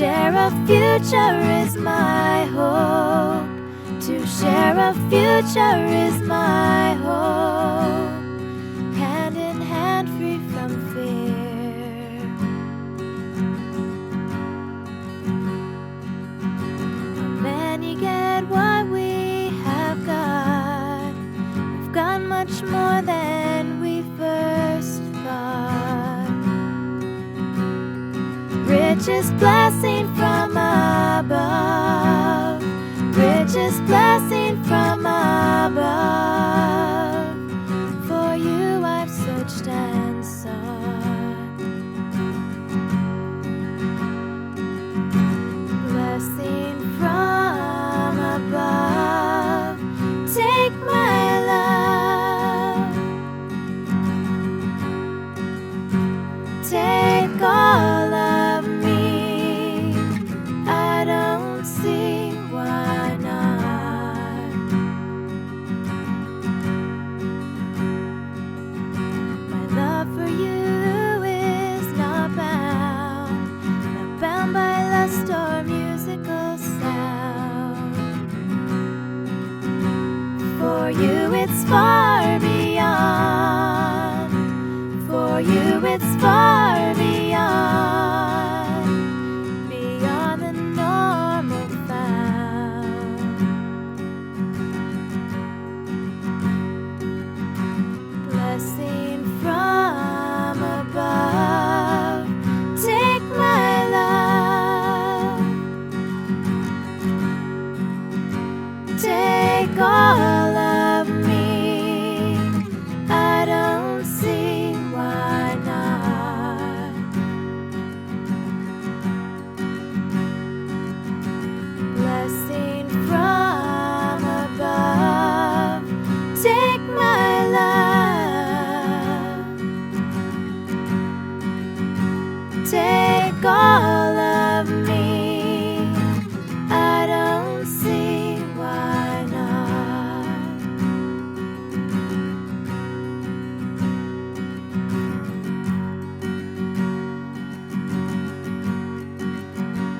share a future is my hope. To share a future is my hope. Hand in hand, free from fear. How many get what we have got? We've got much more than we first thought. Richest blessing from above. Richest blessing from above. For you I've searched and sought. Blessing from above. Take my love. Take all of me. I don't see why not. My love for you is not bound by lust or musical sound. For you it's far beyond. For you it's far